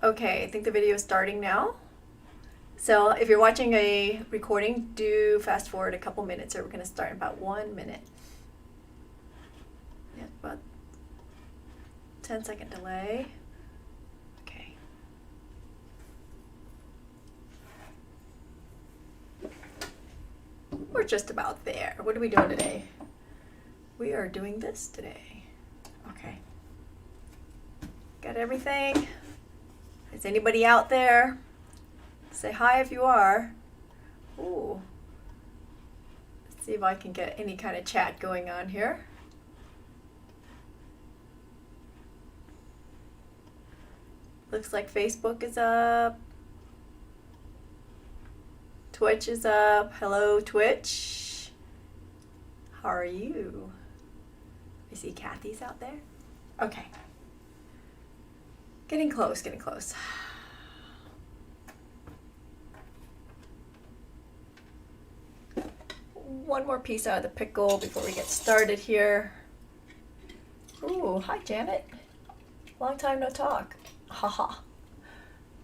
Okay, I think the video is starting now. So if you're watching a recording, do fast forward a couple minutes, or we're going to start in about 1 minute. Yeah, about 10-second delay. Okay. We're just about there. What are we doing today? We are doing this today. Okay. Got everything? Is anybody out there? Say hi if you are. Ooh. Let's see if I can get any kind of chat going on here. Looks like Facebook is up. Twitch is up. Hello, Twitch. How are you? I see Kathy's out there. Okay. Getting close, getting close. One more piece out of the pickle before we get started here. Ooh, hi Janet. Long time no talk. Haha.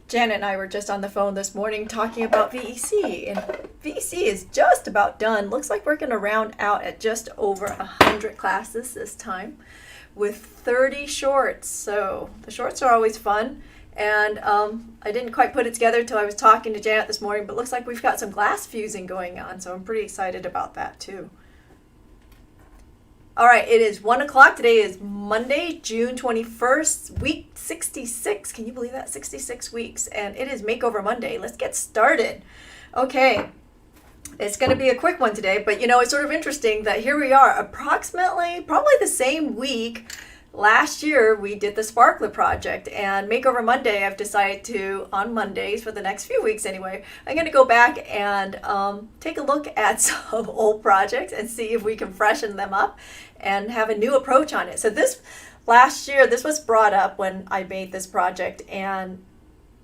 Janet and I were just on the phone this morning talking about VEC, and VEC is just about done. Looks like we're going to round out at just over 100 classes this time with 30 shorts. So the shorts are always fun, and I didn't quite put it together until I was talking to Janet this morning, but looks like we've got some glass fusing going on, so I'm pretty excited about that too. All right, it is 1 o'clock. Today is Monday, June 21st, week 66. Can you believe that? 66 weeks. And it is Makeover Monday. Let's get started. Okay, it's going to be a quick one today, but you know, it's sort of interesting that here we are, approximately, probably the same week. Last year, we did the Sparkler project, and Makeover Monday, I've decided to, on Mondays, for the next few weeks anyway, I'm going to go back and take a look at some old projects and see if we can freshen them up and have a new approach on it. So last year, this was brought up when I made this project, and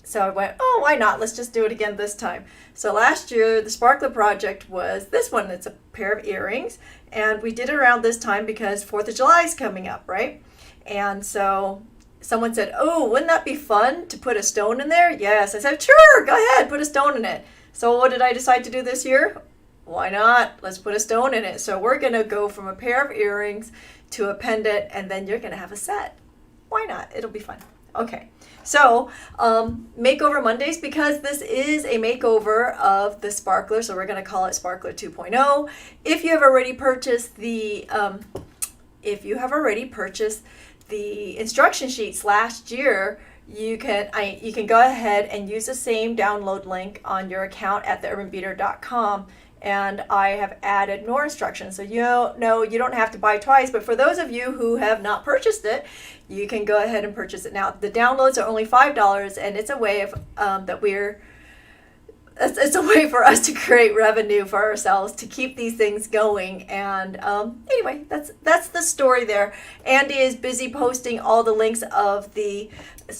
so I went, oh, why not? Let's just do it again this time. So last year, the Sparkler project was this one. It's a pair of earrings, and we did it around this time because 4th of July is coming up, right? And so someone said, oh, wouldn't that be fun to put a stone in there? Yes. I said, sure, go ahead, put a stone in it. So what did I decide to do this year? Why not? Let's put a stone in it. So we're going to go from a pair of earrings to a pendant, and then you're going to have a set. Why not? It'll be fun. Okay. So Makeover Mondays, because this is a makeover of the Sparkler, so we're going to call it Sparkler 2.0. If you have already purchased the instruction sheets last year, you can go ahead and use the same download link on your account at theurbanbeater.com, and I have added more instructions. So you don't have to buy twice, but for those of you who have not purchased it, you can go ahead and purchase it now. The downloads are only $5, and it's a way of it's a way for us to create revenue for ourselves to keep these things going. And anyway, that's the story there. Andy is busy posting all the links of the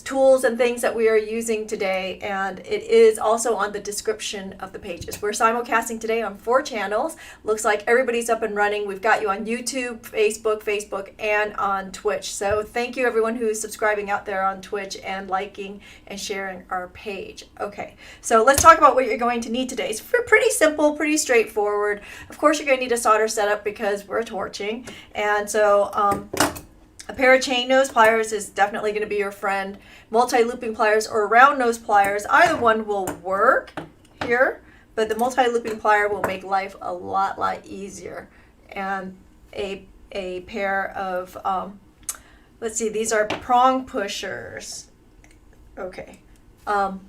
tools and things that we are using today, and it is also on the description of the pages. We're simulcasting today on 4 channels. Looks like everybody's up and running. We've got you on YouTube, Facebook, and on Twitch. So thank you everyone who's subscribing out there on Twitch and liking and sharing our page. Okay, so let's talk about what you're going to need today. It's pretty simple, pretty straightforward. Of course, you're going to need a solder setup because we're torching, and so a pair of chain nose pliers is definitely going to be your friend. Multi-looping pliers or round nose pliers, either one will work here, but the multi-looping plier will make life a lot easier. And a pair of, let's see, these are prong pushers. Okay. I'm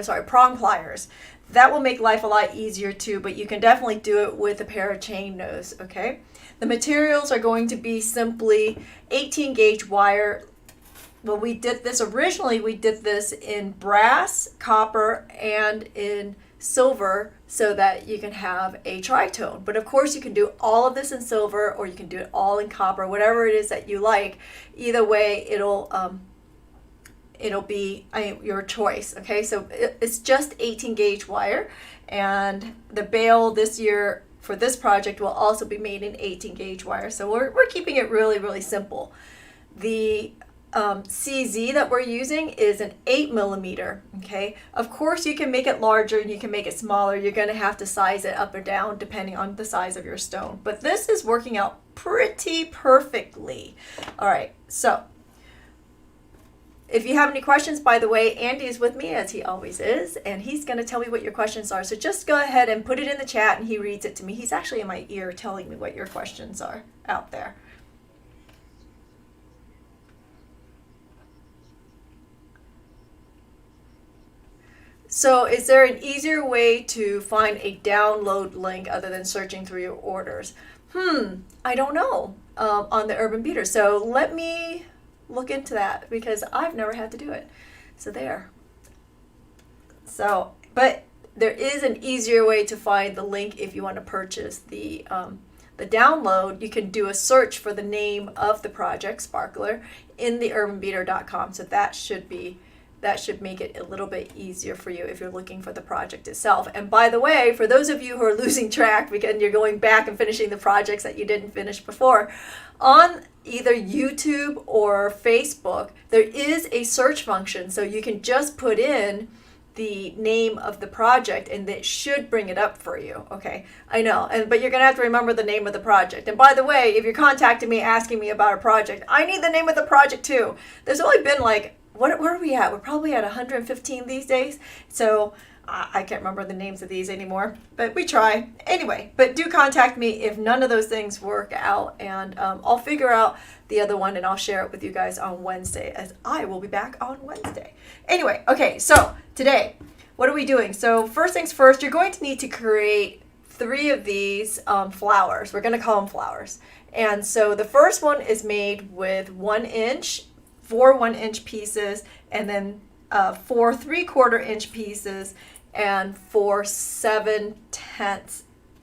sorry, prong pliers. That will make life a lot easier too, but you can definitely do it with a pair of chain nose, okay? The materials are going to be simply 18 gauge wire. Well, we did this in brass, copper, and in silver so that you can have a tritone. But of course you can do all of this in silver, or you can do it all in copper, whatever it is that you like. Either way, it'll be your choice. Okay, so it's just 18 gauge wire, and the bail this year for this project will also be made in 18 gauge wire. So we're keeping it really simple. The CZ that we're using is an 8mm, okay? Of course, you can make it larger and you can make it smaller. You're going to have to size it up or down depending on the size of your stone. But this is working out pretty perfectly. All right, so if you have any questions, by the way, Andy is with me as he always is, and he's going to tell me what your questions are. So just go ahead and put it in the chat and he reads it to me. He's actually in my ear telling me what your questions are out there. So is there an easier way to find a download link other than searching through your orders? I don't know on the Urban Beater. So let me look into that because I've never had to do it. So there. So, but there is an easier way to find the link if you want to purchase the download. You can do a search for the name of the project, Sparkler, in the urbanbeater.com. So that should make it a little bit easier for you if you're looking for the project itself. And by the way, for those of you who are losing track because you're going back and finishing the projects that you didn't finish before, on either YouTube or Facebook, there is a search function. So you can just put in the name of the project and it should bring it up for you. Okay, I know, but you're gonna have to remember the name of the project. And by the way, if you're contacting me asking me about a project, I need the name of the project too. There's only been like, where are we at? We're probably at 115 these days. So I can't remember the names of these anymore, but we try. Anyway, but do contact me if none of those things work out, and I'll figure out the other one and I'll share it with you guys on Wednesday, as I will be back on Wednesday. Anyway, okay, so today, what are we doing? So first things first, you're going to need to create 3 of these flowers. We're going to call them flowers. And so the first one is made with 1 inch, 4 1-inch pieces, and then 4 3/4-inch pieces, and 4 7/10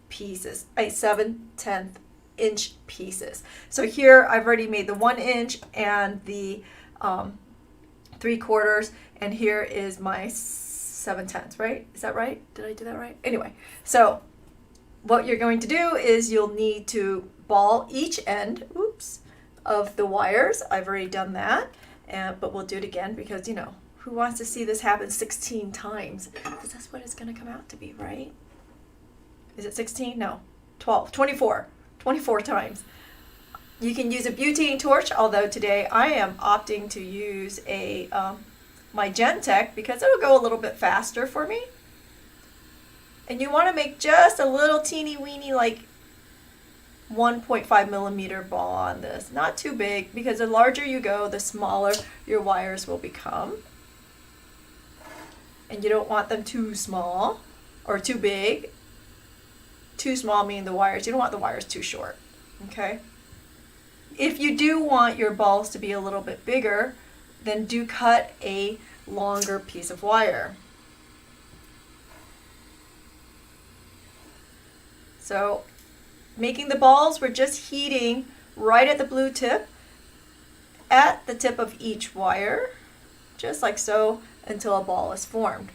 pieces, 7/10 inch pieces. So here I've already made the 1 inch and the 3/4, and here is my 7/10, right? Is that right? Did I do that right? Anyway, so what you're going to do is you'll need to ball each end, of the wires. I've already done that, but we'll do it again because, you know, who wants to see this happen 16 times? Because that's what it's going to come out to be, right? Is it 16? No, 12, 24 times. You can use a butane torch, although today I am opting to use my Gentech because it'll go a little bit faster for me. And you want to make just a little teeny weeny, like 1.5 millimeter ball on this. Not too big, because the larger you go, the smaller your wires will become. And you don't want them too small or too big. Too small meaning the wires. You don't want the wires too short. Okay? If you do want your balls to be a little bit bigger, then do cut a longer piece of wire. So making the balls, we're just heating right at the blue tip, at the tip of each wire, just like so, until a ball is formed.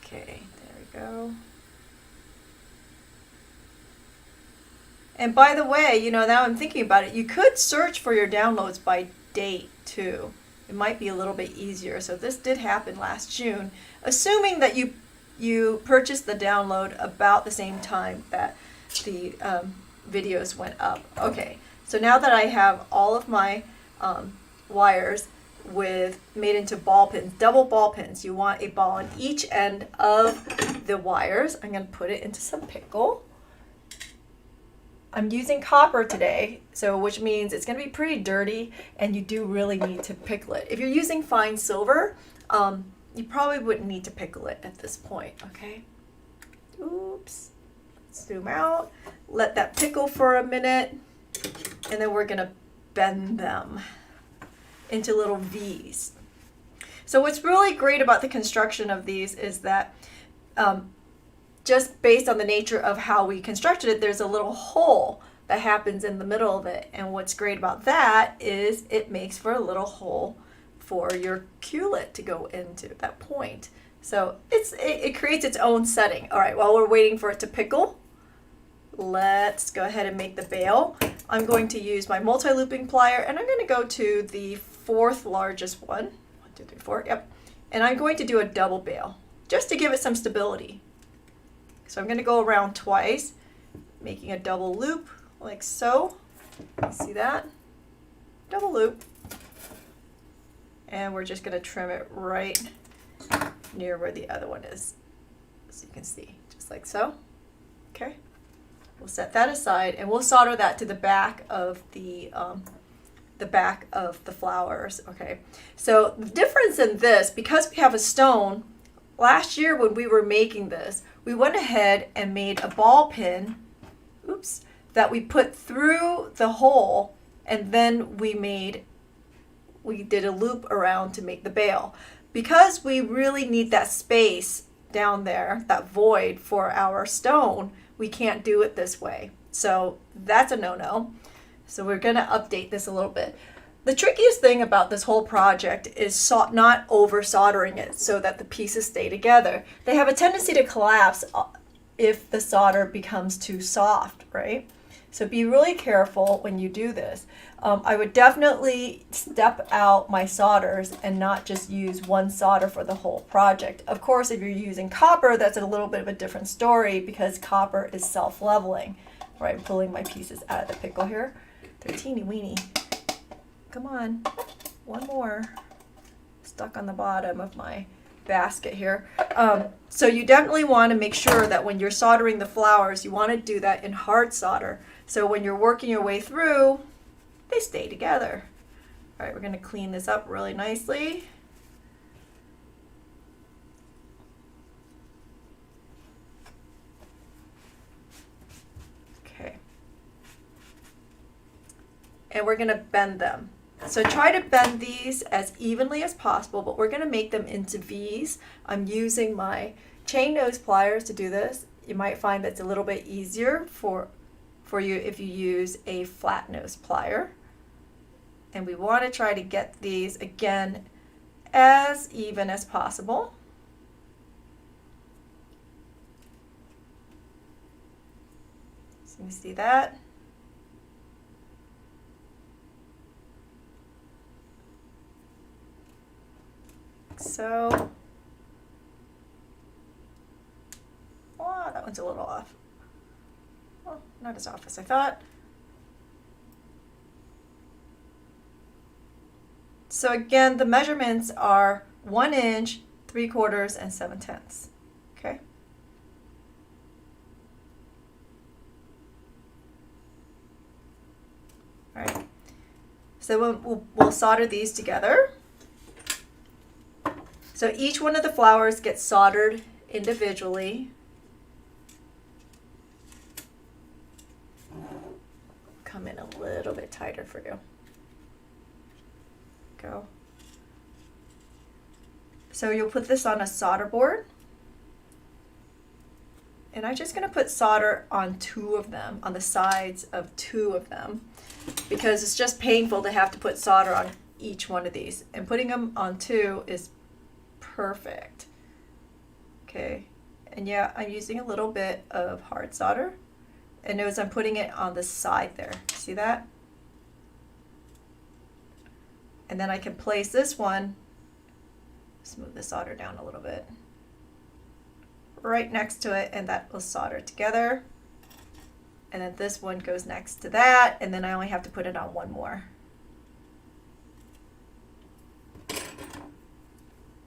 Okay, there we go. And by the way, you know, now I'm thinking about it, you could search for your downloads by date too. It might be a little bit easier. So this did happen last June, assuming that you purchased the download about the same time that the videos went up. Okay, so now that I have all of my wires made into ball pins, double ball pins, you want a ball on each end of the wires. I'm going to put it into some pickle. I'm using copper today, so which means it's going to be pretty dirty, and you do really need to pickle it. If you're using fine silver, you probably wouldn't need to pickle it at this point, okay? Oops. Zoom out. Let that pickle for a minute, and then we're going to bend them into little V's. So what's really great about the construction of these is that just based on the nature of how we constructed it, there's a little hole that happens in the middle of it. And what's great about that is it makes for a little hole for your culet to go into, that point So it creates its own setting. All right, while we're waiting for it to pickle, let's go ahead and make the bail. I'm going to use my multi-looping plier, and I'm going to go to the fourth largest one. 1, 2, 3, 4, yep. And I'm going to do a double bail, just to give it some stability. So I'm going to go around twice, making a double loop, like so. See that? Double loop. And we're just going to trim it right near where the other one is, so you can see, just like so. Okay, we'll set that aside, and we'll solder that to the back of the flowers. Okay, so the difference in this, because we have a stone, last year when we were making this, we went ahead and made a ball pin, oops, that we put through the hole, and then we did a loop around to make the bail. Because we really need that space down there, that void for our stone, we can't do it this way. So that's a no-no. So we're going to update this a little bit. The trickiest thing about this whole project is not over soldering it so that the pieces stay together. They have a tendency to collapse if the solder becomes too soft, right? So be really careful when you do this. I would definitely step out my solders and not just use one solder for the whole project. Of course, if you're using copper, that's a little bit of a different story because copper is self-leveling. Right, I'm pulling my pieces out of the pickle here. They're teeny weeny. Come on, one more. Stuck on the bottom of my basket here. So you definitely want to make sure that when you're soldering the flowers, you want to do that in hard solder. So when you're working your way through, they stay together. All right, we're going to clean this up really nicely. Okay. And we're going to bend them. So try to bend these as evenly as possible, but we're going to make them into V's. I'm using my chain nose pliers to do this. You might find that's a little bit easier for you if you use a flat nose plier. And we want to try to get these, again, as even as possible. So you see that? So, oh, that one's a little off. Well, not as off as I thought. So again, the measurements are 1 inch, 3/4, and 7/10. Okay. All right. So we'll solder these together. So each one of the flowers gets soldered individually. Come in a little bit tighter for you. Go. So you'll put this on a solder board. And I'm just going to put solder on 2 of them, on the sides of 2 of them, because it's just painful to have to put solder on each one of these. And putting them on 2 is perfect. Okay, and yeah, I'm using a little bit of hard solder. And notice I'm putting it on the side there. See that? And then I can place this one, smooth the solder down a little bit, right next to it, and that will solder together. And then this one goes next to that, and then I only have to put it on one more.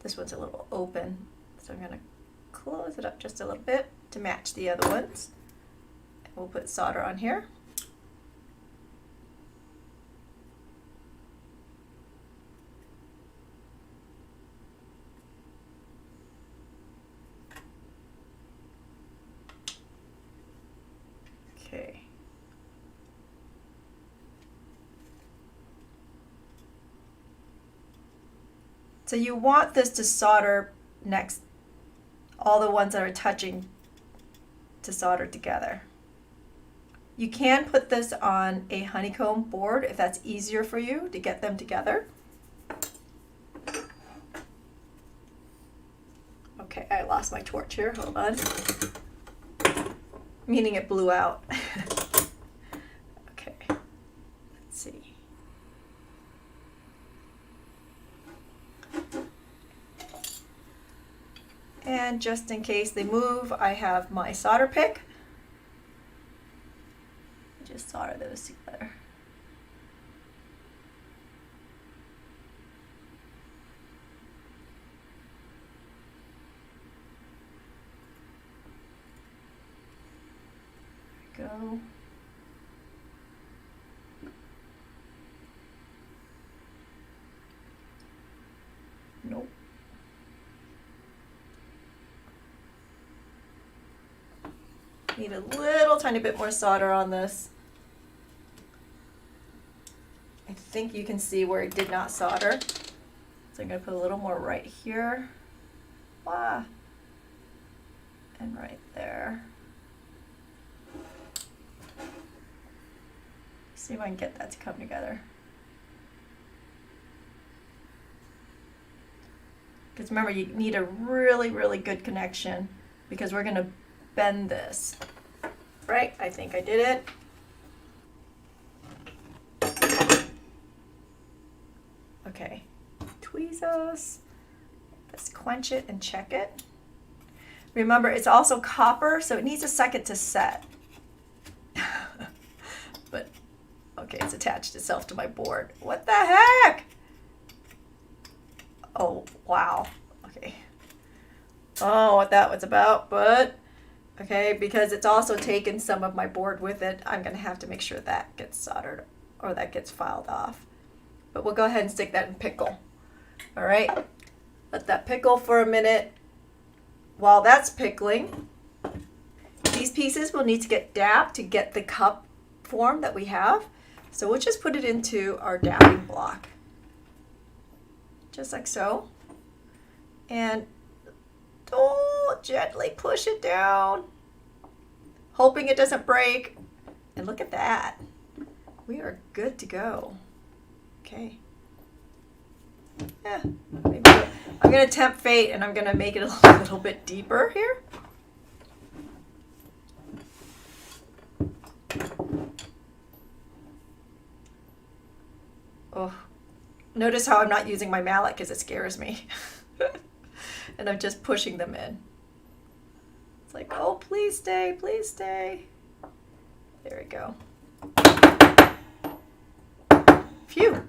This one's a little open, so I'm going to close it up just a little bit to match the other ones. And we'll put solder on here. Okay. So you want this to solder next, all the ones that are touching to solder together. You can put this on a honeycomb board if that's easier for you to get them together. lost my torch here. Hold on. Meaning it blew out. Okay. Let's see. And just in case they move, I have my solder pick. Just solder those together. There we go. Nope. Need a little tiny bit more solder on this. I think you can see where it did not solder. So I'm going to put a little more right here. Wow. And right there. See if I can get that to come together. Because remember, you need a really, really good connection because we're going to bend this. Right? I think I did it. Okay. Tweezers. Let's quench it and check it. Remember, it's also copper, so it needs a second to set. But, okay, it's attached itself to my board. What the heck? Oh, wow. Okay. Oh, what that was about, but okay, because it's also taken some of my board with it, I'm going to have to make sure that gets soldered or that gets filed off. But we'll go ahead and stick that in pickle. All right, let that pickle for a minute. While that's pickling, these pieces will need to get dabbed to get the cup form that we have. So we'll just put it into our dabbing block. Just like so. And gently push it down, hoping it doesn't break. And look at that. We are good to go. Okay. Yeah, maybe I'm going to tempt fate and I'm going to make it a little bit deeper here. Oh, notice how I'm not using my mallet because it scares me. And I'm just pushing them in. It's like, oh, please stay, please stay. There we go. Phew.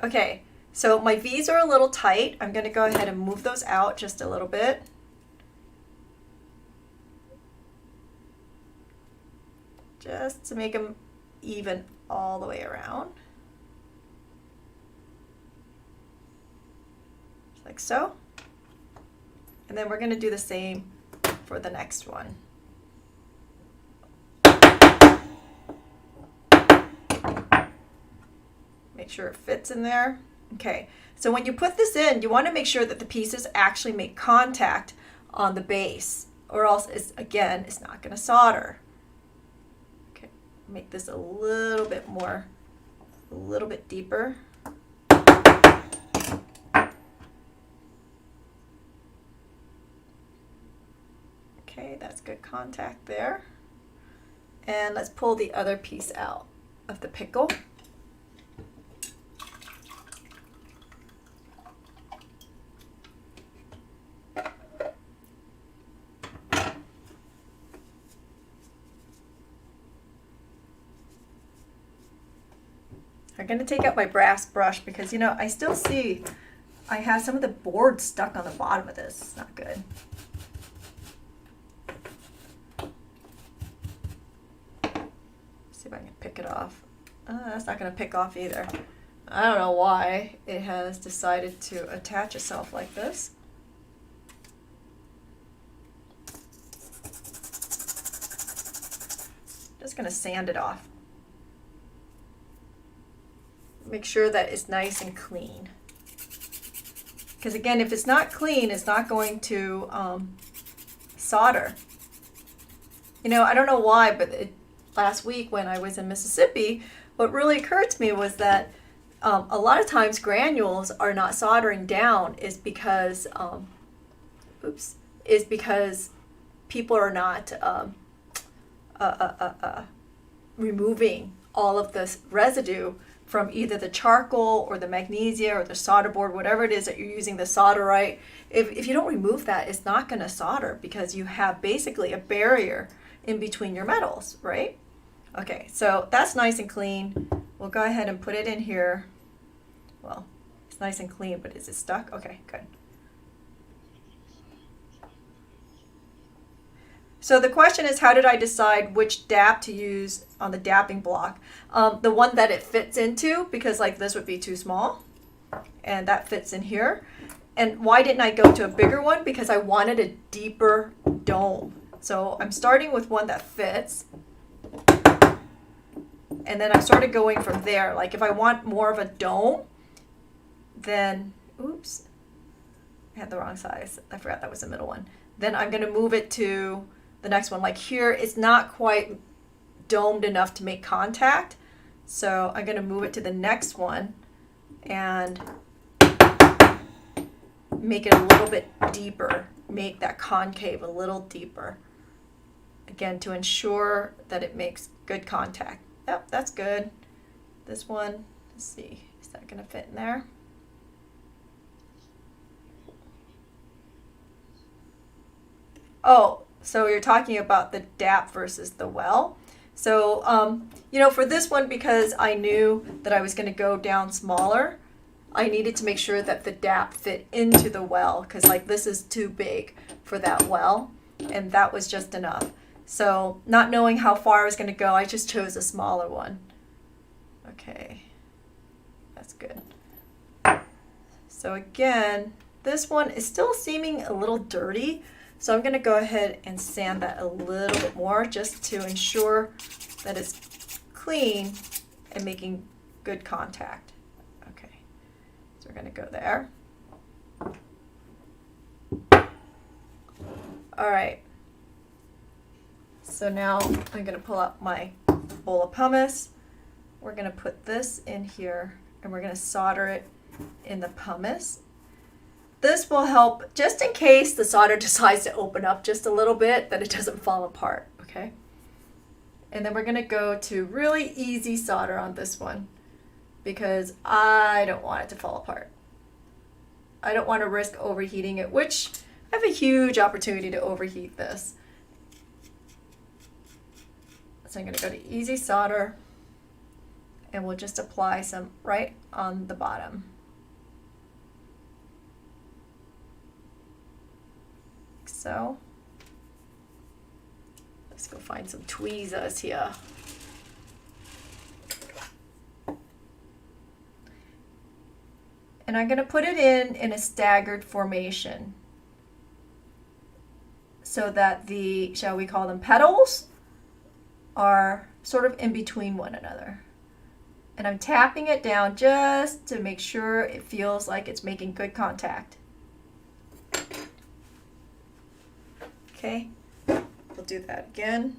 Okay, so my V's are a little tight. I'm going to go ahead and move those out just a little bit. Just to make them even all the way around. Just like so. And then we're going to do the same for the next one. Make sure it fits in there. Okay, so when you put this in, you want to make sure that the pieces actually make contact on the base, or else, again, it's not going to solder. Okay, make this a little bit more, a little bit deeper. Okay, that's good contact there. And let's pull the other piece out of the pickle. I'm going to take out my brass brush because, you know, I still see I have some of the board stuck on the bottom of this. It's not good. See if I can pick it off. That's not going to pick off either. I don't know why it has decided to attach itself like this. Just going to sand it off. Make sure that it's nice and clean. Because again, if it's not clean, it's not going to solder. You know, I don't know why, but last week when I was in Mississippi, what really occurred to me was that a lot of times granules are not soldering down is because, is because people are not removing all of this residue from either the charcoal or the magnesia or the solder board, whatever it is that you're using, the solderite. If you don't remove that, it's not going to solder because you have basically a barrier in between your metals, right? Okay, so that's nice and clean. We'll go ahead and put it in here. Well, it's nice and clean, but is it stuck? Okay, good. So the question is, how did I decide which dap to use on the dapping block? The one that it fits into, because like this would be too small, and that fits in here. And why didn't I go to a bigger one? Because I wanted a deeper dome. So I'm starting with one that fits, and then I started going from there. Like if I want more of a dome, then, oops, I had the wrong size. I forgot that was the middle one. Then I'm gonna move it to the next one. Like here, it's not quite domed enough to make contact. So I'm gonna move it to the next one and make it a little bit deeper, make that concave a little deeper. Again, to ensure that it makes good contact. Yep, that's good. This one, let's see, is that gonna fit in there? Oh, so you're talking about the dap versus the well. So, you know, for this one, because I knew that I was going to go down smaller, I needed to make sure that the dap fit into the well, because like this is too big for that well, and that was just enough. So not knowing how far I was going to go, I just chose a smaller one. Okay, that's good. So again, this one is still seeming a little dirty, so I'm going to go ahead and sand that a little bit more just to ensure that it's clean and making good contact. Okay, so we're going to go there. All right, so now I'm going to pull out my bowl of pumice. We're going to put this in here and we're going to solder it in the pumice. This will help just in case the solder decides to open up just a little bit, that it doesn't fall apart, okay? And then we're going to go to really easy solder on this one because I don't want it to fall apart. I don't want to risk overheating it, which I have a huge opportunity to overheat this. So I'm going to go to easy solder and we'll just apply some right on the bottom. So let's go find some tweezers here. And I'm going to put it in a staggered formation so that the, shall we call them petals, are sort of in between one another. And I'm tapping it down just to make sure it feels like it's making good contact. Okay, we'll do that again.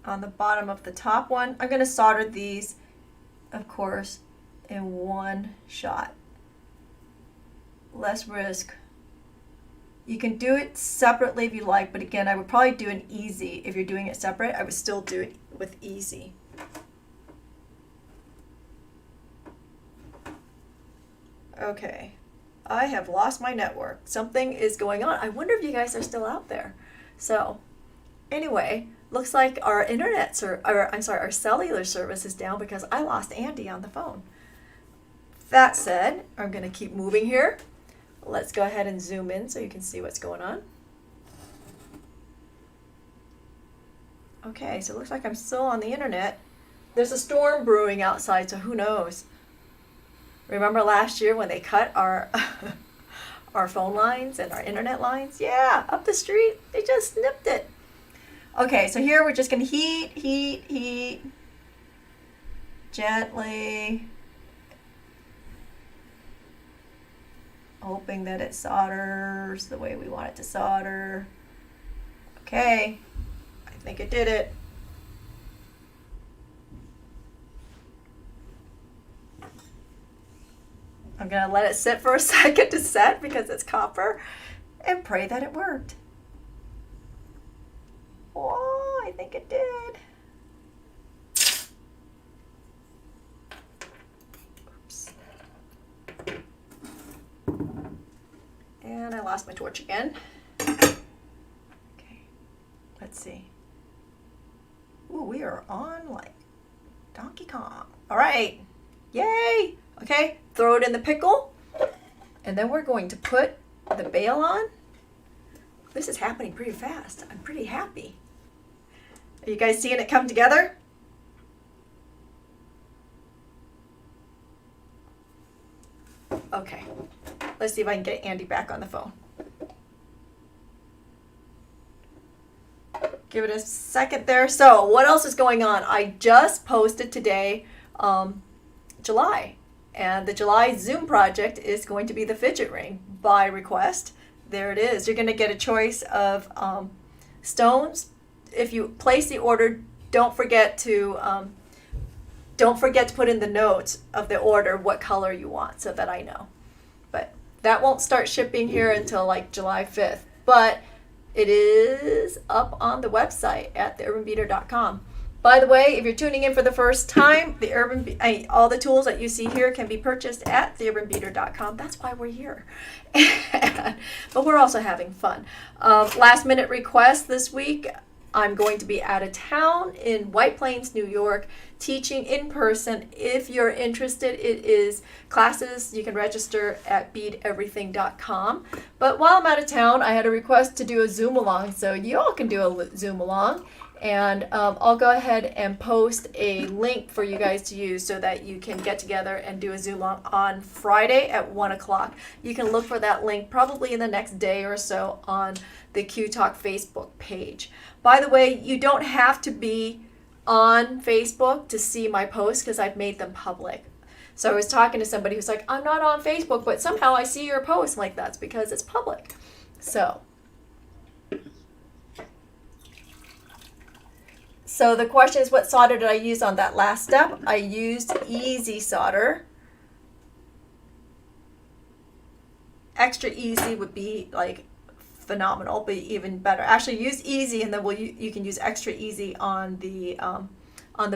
On the bottom of the top one, I'm going to solder these, of course, in one shot. Less risk. You can do it separately if you like, but again, I would probably do an easy. If you're doing it separate, I would still do it with easy. Okay, I have lost my network. Something is going on. I wonder if you guys are still out there. So anyway, looks like our our cellular service is down because I lost Andy on the phone. That said, I'm going to keep moving here. Let's go ahead and zoom in so you can see what's going on. Okay, so it looks like I'm still on the internet. There's a storm brewing outside, so who knows? Remember last year when they cut our our phone lines and our internet lines? Yeah, up the street, they just snipped it. Okay, so here we're just going to heat gently. hoping that it solders the way we want it to solder. Okay, I think it did it. I'm gonna let it sit for a second to set because it's copper and pray that it worked. Oh, I think it did. Oops. And I lost my torch again. Okay, let's see. Ooh, we are on like Donkey Kong. All right, yay. Okay, throw it in the pickle. And then we're going to put the bail on. This is happening pretty fast. I'm pretty happy. Are you guys seeing it come together? Okay, let's see if I can get Andy back on the phone. Give it a second there. So what else is going on? I just posted today July. And the July Zoom project is going to be the fidget ring by request. There it is. You're going to get a choice of stones. If you place the order, don't forget to put in the notes of the order what color you want so that I know. But that won't start shipping here until like July 5th. But it is up on the website at theurbanbeater.com. By the way, if you're tuning in for the first time, all the tools that you see here can be purchased at theurbanbeater.com. That's why we're here. But we're also having fun. Last minute request this week. I'm going to be out of town in White Plains, New York, teaching in person. If you're interested, it is classes. You can register at beadeverything.com. But while I'm out of town, I had a request to do a Zoom along, so you all can do a Zoom along. And I'll go ahead and post a link for you guys to use so that you can get together and do a Zoom on Friday at 1 o'clock. You can look for that link probably in the next day or so on the Q Talk Facebook page. By the way, you don't have to be on Facebook to see my posts because I've made them public. So I was talking to somebody who's like, I'm not on Facebook, but somehow I see your post. I'm like, that's because it's public. So the question is, what solder did I use on that last step? I used easy solder. Extra easy would be like phenomenal, but even better. Actually, use easy, and then you can use extra easy on the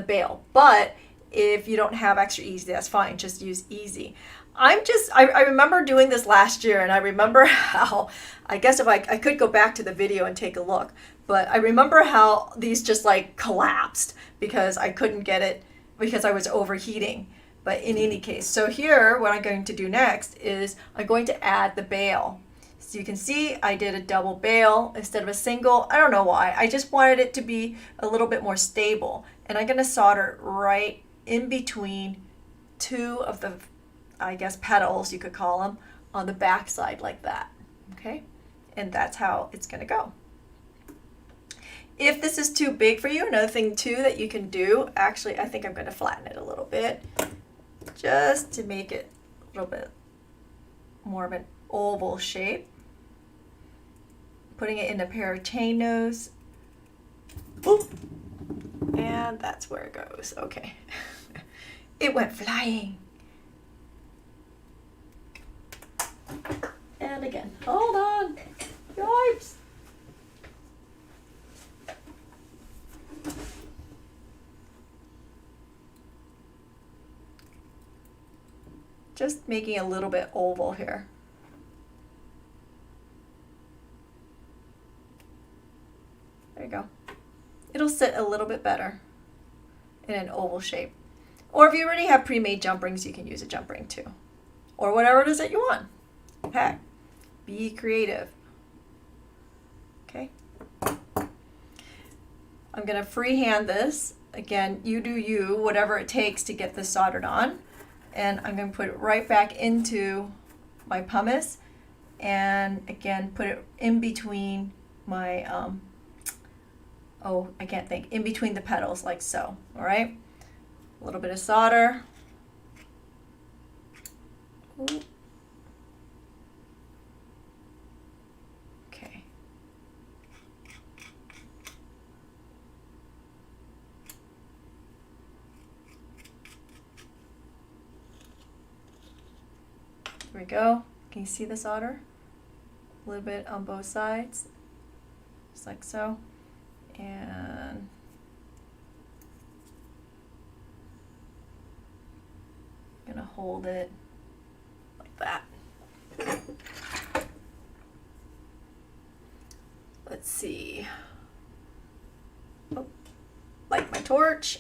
bail. But if you don't have extra easy, that's fine. Just use easy. I remember doing this last year, and I remember how, I guess if I could go back to the video and take a look, but I remember how these just like collapsed because I couldn't get it because I was overheating. But in any case, so here, what I'm going to do next is I'm going to add the bail. So you can see I did a double bail instead of a single. I don't know why. I just wanted it to be a little bit more stable. And I'm going to solder right in between two of the, I guess, petals, you could call them, on the back side like that. Okay? And that's how it's going to go. If this is too big for you, another thing too that you can do, actually, I think I'm going to flatten it a little bit just to make it a little bit more of an oval shape. Putting it in a pair of chain nose. Boop. And that's where it goes. Okay. It went flying. And again, hold on. Yipes. Just making a little bit oval here. There you go. It'll sit a little bit better in an oval shape. Or if you already have pre-made jump rings, you can use a jump ring too. Or whatever it is that you want. Heck, be creative. Okay. I'm going to freehand this. Again, you do you, whatever it takes to get this soldered on. And I'm going to put it right back into my pumice. And again, put it in between my, I can't think, in between the petals like so. All right. A little bit of solder. Ooh. There we go. Can you see the solder? A little bit on both sides, just like so. And I'm gonna hold it like that. Let's see. Oh, light my torch.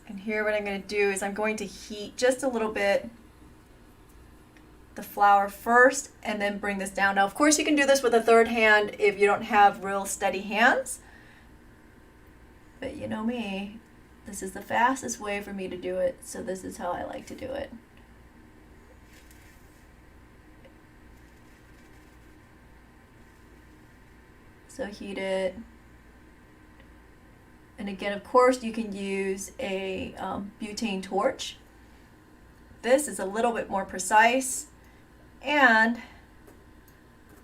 And here what I'm going to do is I'm going to heat just a little bit the flour first and then bring this down. Now, of course, you can do this with a third hand if you don't have real steady hands. But you know me, this is the fastest way for me to do it, so this is how I like to do it. So heat it. And again, of course, you can use a butane torch. This is a little bit more precise and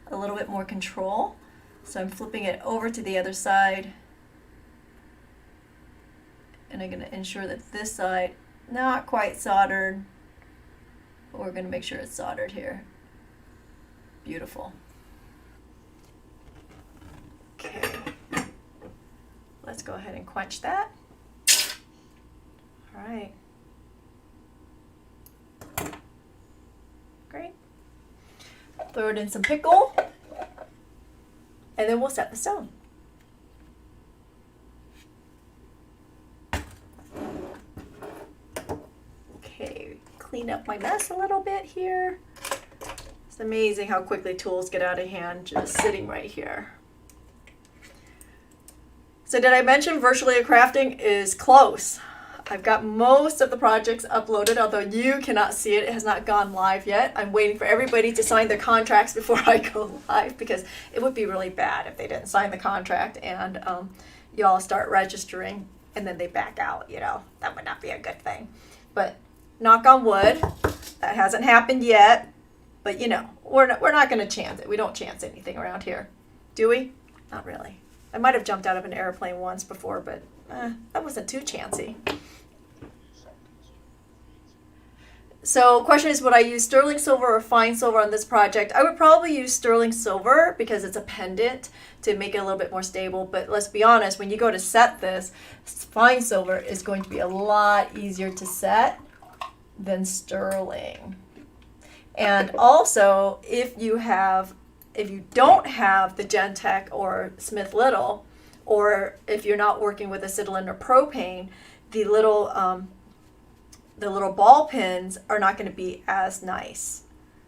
a little bit more control. So I'm flipping it over to the other side. And I'm going to ensure that this side, not quite soldered, but we're going to make sure it's soldered here. Beautiful. Okay. Let's go ahead and quench that. All right. Great. Throw it in some pickle, and then we'll set the stone. Okay, clean up my mess a little bit here. It's amazing how quickly tools get out of hand just sitting right here. So did I mention Virtually Crafting is close? I've got most of the projects uploaded, although you cannot see it. It has not gone live yet. I'm waiting for everybody to sign their contracts before I go live, because it would be really bad if they didn't sign the contract and you all start registering and then they back out. You know, that would not be a good thing. But knock on wood, that hasn't happened yet. But you know, we're not going to chance it. We don't chance anything around here, do we? Not really. I might have jumped out of an airplane once before, but that wasn't too chancy. So question is, would I use sterling silver or fine silver on this project? I would probably use sterling silver because it's a pendant to make it a little bit more stable. But let's be honest, when you go to set this, fine silver is going to be a lot easier to set than sterling. And also, if you don't have the Gentech or Smith Little, or if you're not working with acetylene or propane, the little ball pins are not going to be as nice.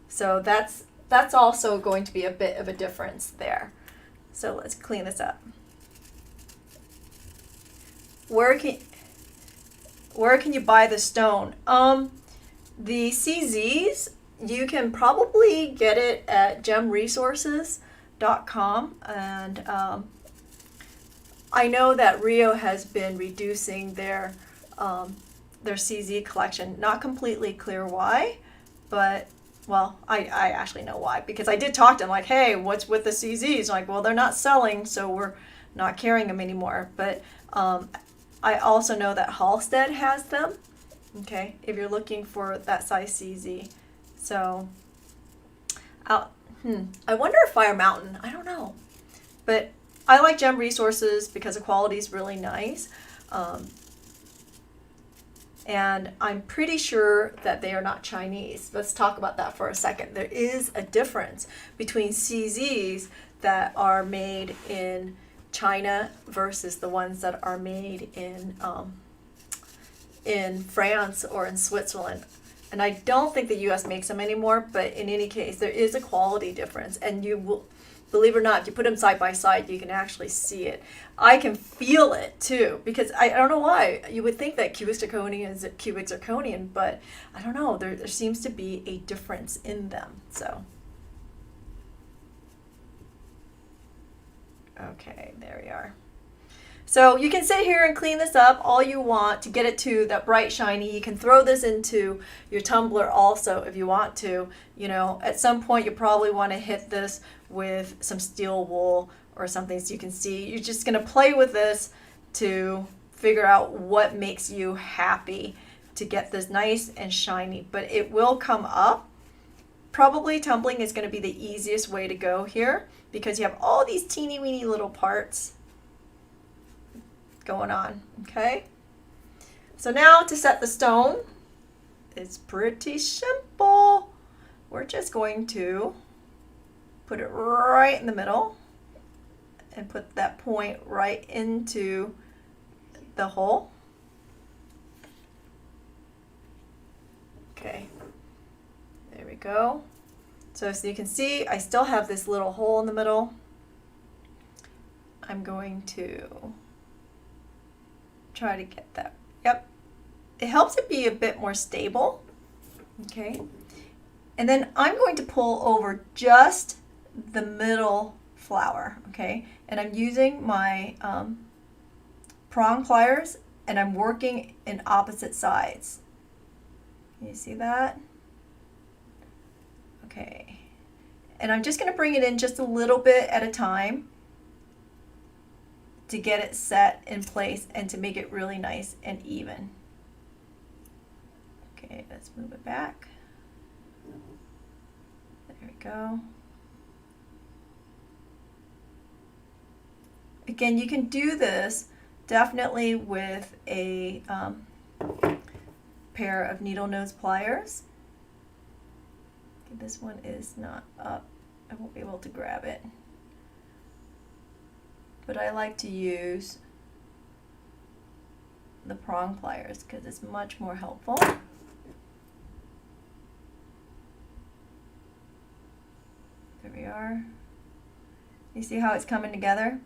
So that's also going to be a bit of a difference there. So let's clean this up. Where can you buy the stone? The CZs, you can probably get it at gemresources.com, and I know that Rio has been reducing their CZ collection. Not completely clear why, but well, I actually know why, because I did talk to them like, hey, what's with the CZs? Like, well, they're not selling, so we're not carrying them anymore. But I also know that Halstead has them, okay, if you're looking for that size CZ. So, I wonder if Fire Mountain, I don't know. But I like Gem Resources because the quality is really nice. And I'm pretty sure that they are not Chinese. Let's talk about that for a second. There is a difference between CZs that are made in China versus the ones that are made in France or in Switzerland. And I don't think the U.S. makes them anymore, but in any case, there is a quality difference. And you will, believe it or not, if you put them side by side, you can actually see it. I can feel it too, because I don't know why. You would think that cubic zirconium is cubic zirconium, but I don't know. There seems to be a difference in them. So, okay, there we are. So you can sit here and clean this up all you want to get it to that bright shiny. You can throw this into your tumbler also if you want to. You know, at some point you probably want to hit this with some steel wool or something so you can see. You're just going to play with this to figure out what makes you happy to get this nice and shiny, but it will come up. Probably tumbling is going to be the easiest way to go here because you have all these teeny weeny little parts going on, okay? So now to set the stone, it's pretty simple. We're just going to put it right in the middle and put that point right into the hole. Okay, there we go. So you can see I still have this little hole in the middle. I'm going to try to get that. Yep, it helps it be a bit more stable. Okay, and then I'm going to pull over just the middle flower. Okay, and I'm using my prong pliers and I'm working in opposite sides. Can you see that? Okay, and I'm just going to bring it in just a little bit at a time to get it set in place and to make it really nice and even. Okay, let's move it back. There we go. Again, you can do this definitely with a pair of needle nose pliers. Okay, this one is not up. I won't be able to grab it. But I like to use the prong pliers because it's much more helpful. There we are. You see how it's coming together?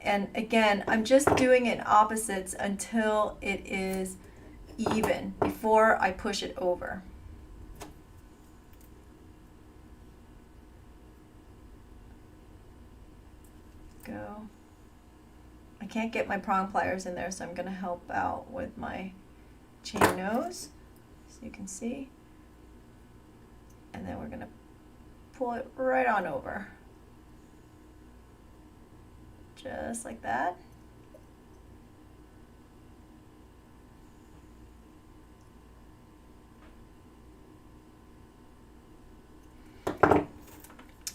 And again, I'm just doing it in opposites until it is even before I push it over. Go. I can't get my prong pliers in there, so I'm going to help out with my chain nose, so you can see. And then we're going to pull it right on over. Just like that.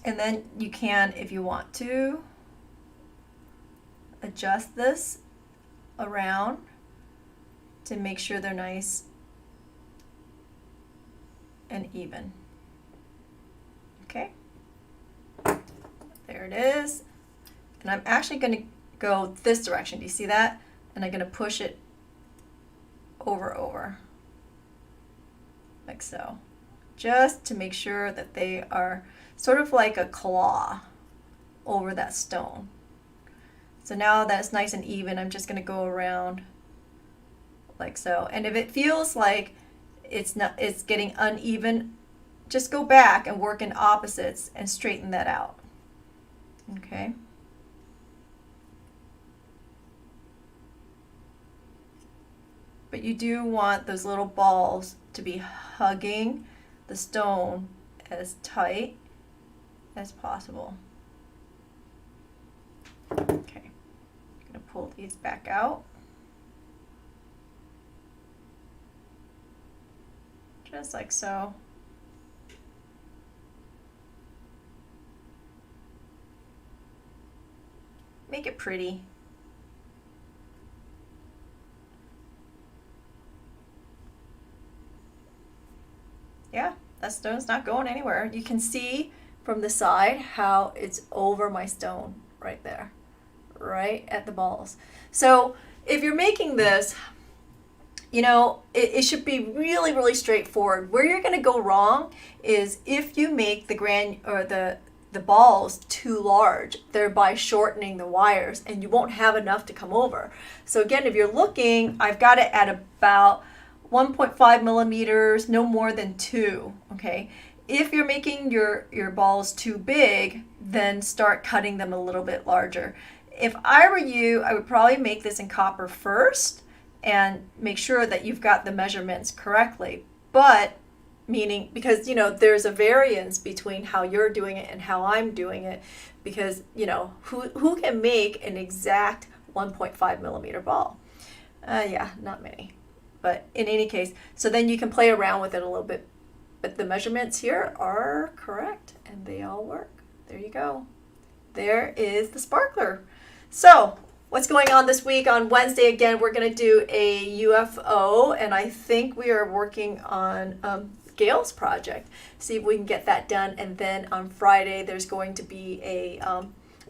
And then you can, if you want to, adjust this around to make sure they're nice and even. Okay, there it is. And I'm actually going to go this direction. Do you see that? And I'm going to push it over, like so, just to make sure that they are sort of like a claw over that stone. So now that's nice and even, I'm just going to go around like so. And if it feels like it's getting uneven, just go back and work in opposites and straighten that out. Okay. But you do want those little balls to be hugging the stone as tight as possible. Okay, I'm going to pull these back out. Just like so. Make it pretty. Yeah, that stone's not going anywhere. You can see from the side how it's over my stone right there, right at the balls. So if you're making this, you know, it should be really, really straightforward. Where you're going to go wrong is if you make the balls too large, thereby shortening the wires, and you won't have enough to come over. So again, if you're looking, I've got it at about 1.5 millimeters, no more than 2, okay? If you're making your balls too big, then start cutting them a little bit larger. If I were you, I would probably make this in copper first and make sure that you've got the measurements correctly. But meaning because, there's a variance between how you're doing it and how I'm doing it, because, who can make an exact 1.5 millimeter ball? Yeah, not many. But in any case, so then you can play around with it a little bit. But the measurements here are correct, and they all work. There you go. There is the sparkler. So what's going on this week? On Wednesday, again, we're going to do a UFO, and I think we are working on Gail's project. See if we can get that done. And then on Friday, there's going to be a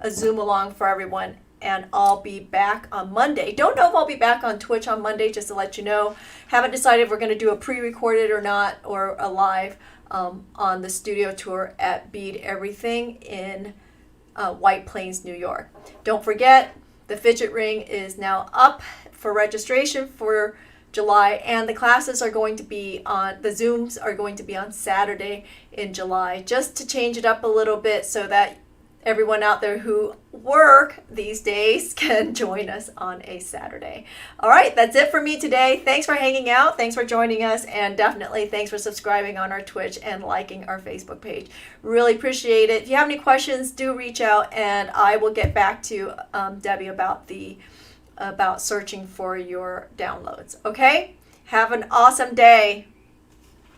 Zoom along for everyone. And I'll be back on Monday. Don't know if I'll be back on Twitch on Monday, just to let you know. Haven't decided if we're going to do a pre-recorded or not, or a live on the studio tour at Bead Everything in White Plains, New York. Don't forget, the Fidget Ring is now up for registration for July, and the classes are going to be the Zooms are going to be on Saturday in July, just to change it up a little bit so that everyone out there who work these days can join us on a Saturday. All right, that's it for me today. Thanks for hanging out. Thanks for joining us. And definitely thanks for subscribing on our Twitch and liking our Facebook page. Really appreciate it. If you have any questions, do reach out, and I will get back to Debbie about searching for your downloads. Okay? Have an awesome day.